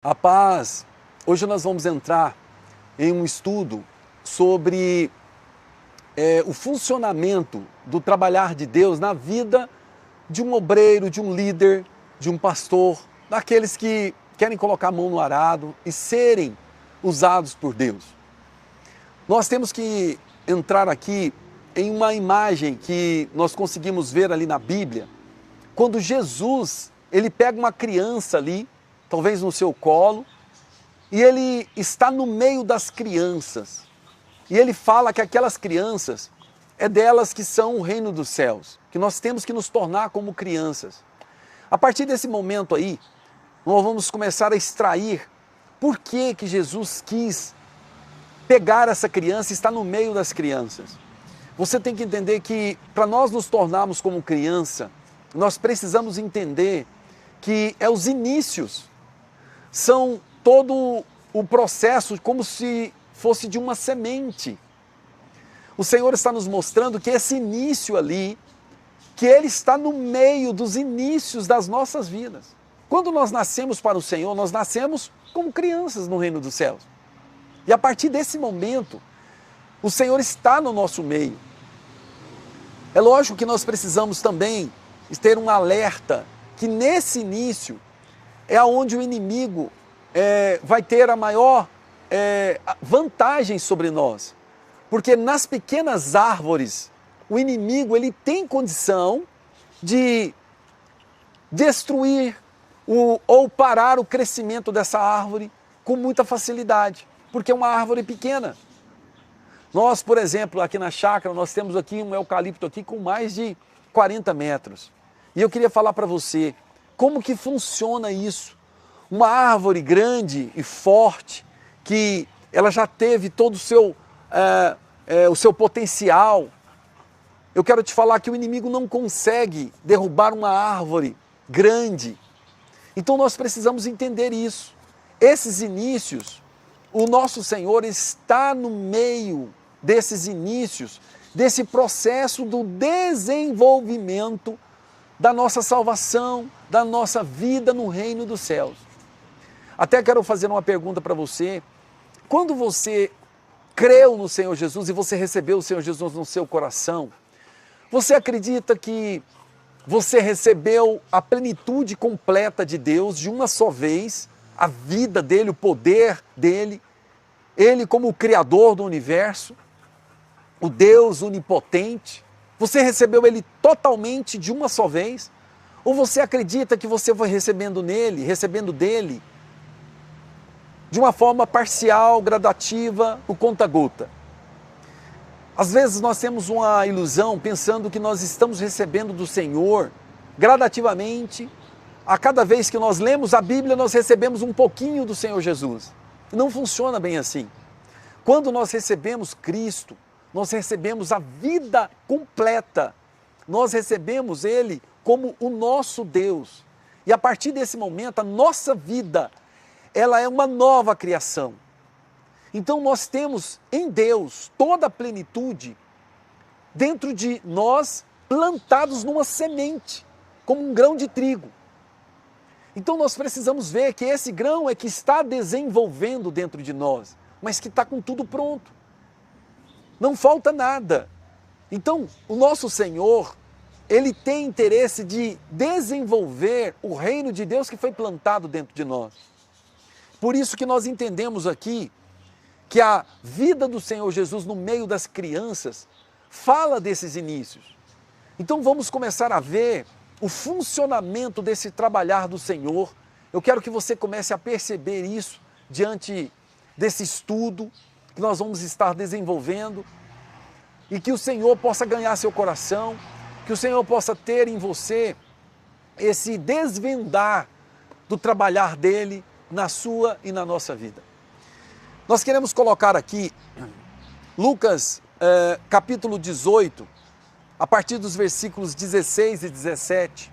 A paz. Hoje nós vamos entrar em um estudo sobre o funcionamento do trabalhar de Deus na vida de um obreiro, de um líder, de um pastor, daqueles que querem colocar a mão no arado e serem usados por Deus. Nós temos que entrar aqui em uma imagem que nós conseguimos ver ali na Bíblia, quando Jesus, ele pega uma criança ali, talvez no seu colo, e ele está no meio das crianças. E ele fala que aquelas crianças, é delas que são o reino dos céus, que nós temos que nos tornar como crianças. A partir desse momento aí, nós vamos começar a extrair por que Jesus quis pegar essa criança e estar no meio das crianças. Você tem que entender que para nós nos tornarmos como criança, nós precisamos entender que é os inícios, são todo o processo como se fosse de uma semente. O Senhor está nos mostrando que esse início ali, que Ele está no meio dos inícios das nossas vidas. Quando nós nascemos para o Senhor, nós nascemos como crianças no reino dos céus. E a partir desse momento, o Senhor está no nosso meio. É lógico que nós precisamos também ter um alerta, que nesse início é onde o inimigo vai ter a maior vantagem sobre nós. Porque nas pequenas árvores, o inimigo ele tem condição de destruir ou parar o crescimento dessa árvore com muita facilidade, porque é uma árvore pequena. Nós, por exemplo, aqui na chácara, nós temos aqui um eucalipto aqui com mais de 40 metros. E eu queria falar para você, como que funciona isso? Uma árvore grande e forte, que ela já teve todo o seu potencial. Eu quero te falar que o inimigo não consegue derrubar uma árvore grande. Então nós precisamos entender isso. Esses inícios, o nosso Senhor está no meio desses inícios, desse processo do desenvolvimento da nossa salvação, da nossa vida no reino dos céus. Até quero fazer uma pergunta para você. Quando você creu no Senhor Jesus e você recebeu o Senhor Jesus no seu coração, você acredita que você recebeu a plenitude completa de Deus de uma só vez, a vida dele, o poder dele, ele como o Criador do universo, o Deus onipotente? Você recebeu ele totalmente de uma só vez? Ou você acredita que você foi recebendo dele, de uma forma parcial, gradativa, o conta-gota? Às vezes nós temos uma ilusão pensando que nós estamos recebendo do Senhor gradativamente. A cada vez que nós lemos a Bíblia, nós recebemos um pouquinho do Senhor Jesus. Não funciona bem assim. Quando nós recebemos Cristo, nós recebemos a vida completa. Nós recebemos Ele como o nosso Deus. E a partir desse momento, a nossa vida, ela é uma nova criação. Então nós temos em Deus toda a plenitude dentro de nós, plantados numa semente, como um grão de trigo. Então nós precisamos ver que esse grão é que está desenvolvendo dentro de nós, mas que está com tudo pronto. Não falta nada. Então o nosso Senhor, Ele tem interesse de desenvolver o reino de Deus que foi plantado dentro de nós. Por isso que nós entendemos aqui que a vida do Senhor Jesus no meio das crianças fala desses inícios. Então vamos começar a ver o funcionamento desse trabalhar do Senhor. Eu quero que você comece a perceber isso diante desse estudo que nós vamos estar desenvolvendo, e que o Senhor possa ganhar seu coração, que o Senhor possa ter em você esse desvendar do trabalhar dele na sua e na nossa vida. Nós queremos colocar aqui Lucas capítulo 18, a partir dos versículos 16 e 17.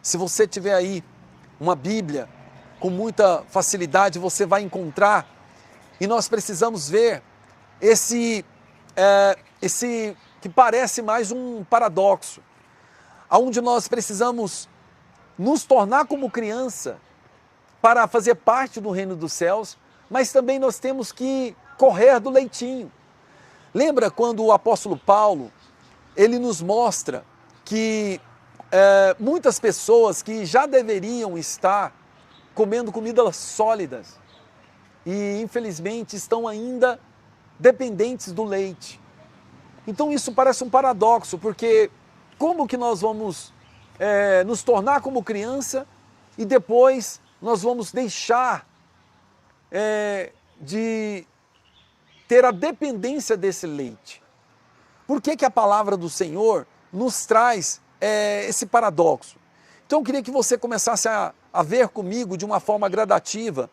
Se você tiver aí uma Bíblia, com muita facilidade você vai encontrar, e nós precisamos ver esse que parece mais um paradoxo, onde nós precisamos nos tornar como criança, para fazer parte do reino dos céus, mas também nós temos que correr do leitinho. Lembra quando o apóstolo Paulo, ele nos mostra que muitas pessoas que já deveriam estar comendo comidas sólidas e infelizmente estão ainda dependentes do leite. Então isso parece um paradoxo, porque como que nós vamos nos tornar como criança e depois nós vamos deixar de ter a dependência desse leite? Por que que a palavra do Senhor nos traz esse paradoxo? Então eu queria que você começasse a ver comigo de uma forma gradativa,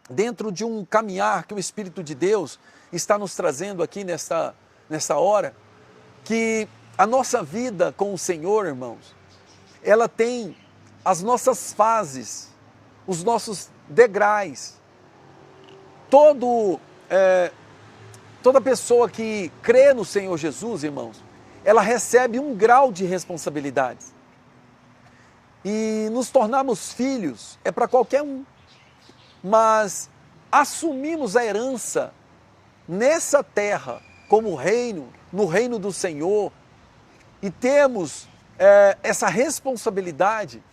dentro de um caminhar que o Espírito de Deus está nos trazendo aqui nessa hora, que a nossa vida com o Senhor, irmãos, ela tem as nossas fases, os nossos degraus. Toda pessoa que crê no Senhor Jesus, irmãos, ela recebe um grau de responsabilidades. E nos tornarmos filhos é para qualquer um, mas assumimos a herança nessa terra como reino, no reino do Senhor, e temos essa responsabilidade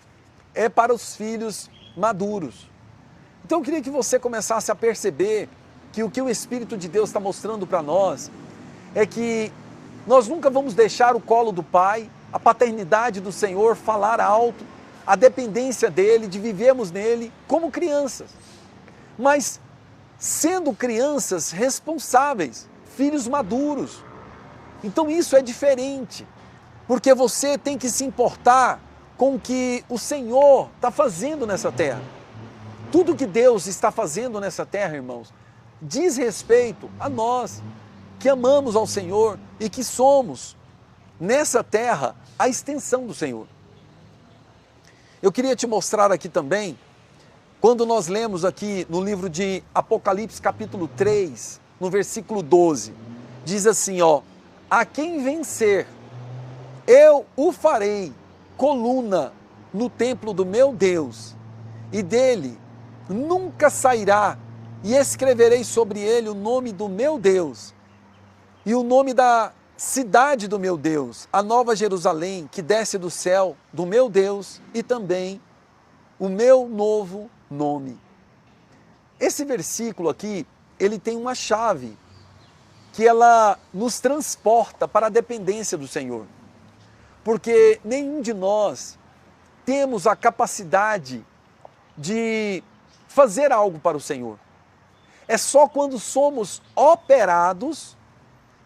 para os filhos maduros. Então eu queria que você começasse a perceber que o Espírito de Deus está mostrando para nós é que nós nunca vamos deixar o colo do Pai, a paternidade do Senhor falar alto, a dependência dEle, de vivermos nele como crianças. Mas sendo crianças responsáveis, filhos maduros. Então isso é diferente, porque você tem que se importar com o que o Senhor está fazendo nessa terra. Tudo que Deus está fazendo nessa terra, irmãos, diz respeito a nós, que amamos ao Senhor e que somos, nessa terra, a extensão do Senhor. Eu queria te mostrar aqui também, quando nós lemos aqui no livro de Apocalipse capítulo 3, no versículo 12, diz assim, a quem vencer, eu o farei coluna no templo do meu Deus, e dele nunca sairá, e escreverei sobre ele o nome do meu Deus, e o nome da cidade do meu Deus, a nova Jerusalém, que desce do céu do meu Deus, e também o meu novo nome. Esse versículo aqui, ele tem uma chave, que ela nos transporta para a dependência do Senhor. Porque nenhum de nós temos a capacidade de fazer algo para o Senhor. É só quando somos operados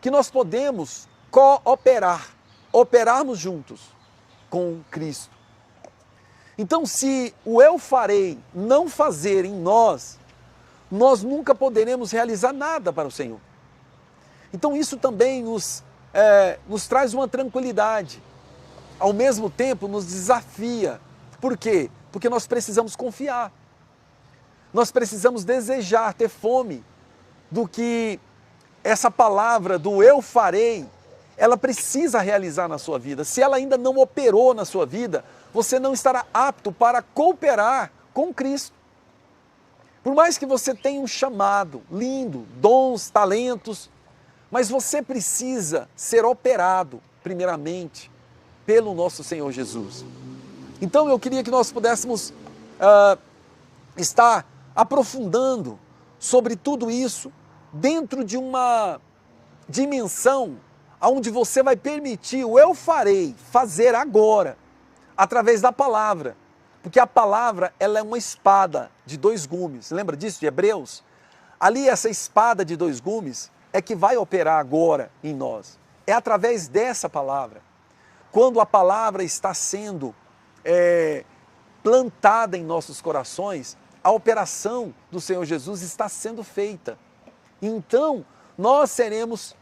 que nós podemos cooperar, operarmos juntos com Cristo. Então, se o eu farei não fazer em nós, nós nunca poderemos realizar nada para o Senhor. Então isso também nos traz uma tranquilidade, ao mesmo tempo nos desafia. Por quê? Porque nós precisamos confiar, nós precisamos desejar, ter fome do que essa palavra do eu farei, ela precisa realizar na sua vida. Se ela ainda não operou na sua vida, você não estará apto para cooperar com Cristo. Por mais que você tenha um chamado lindo, dons, talentos, mas você precisa ser operado, primeiramente, pelo nosso Senhor Jesus. Então eu queria que nós pudéssemos estar aprofundando sobre tudo isso, dentro de uma dimensão onde você vai permitir o eu farei fazer agora, através da palavra. Porque a palavra, ela é uma espada de 2 gumes. Lembra disso de Hebreus? Ali essa espada de 2 gumes é que vai operar agora em nós. É através dessa palavra. Quando a palavra está sendo plantada em nossos corações, a operação do Senhor Jesus está sendo feita. Então, nós seremos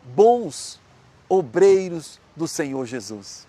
bons obreiros do Senhor Jesus.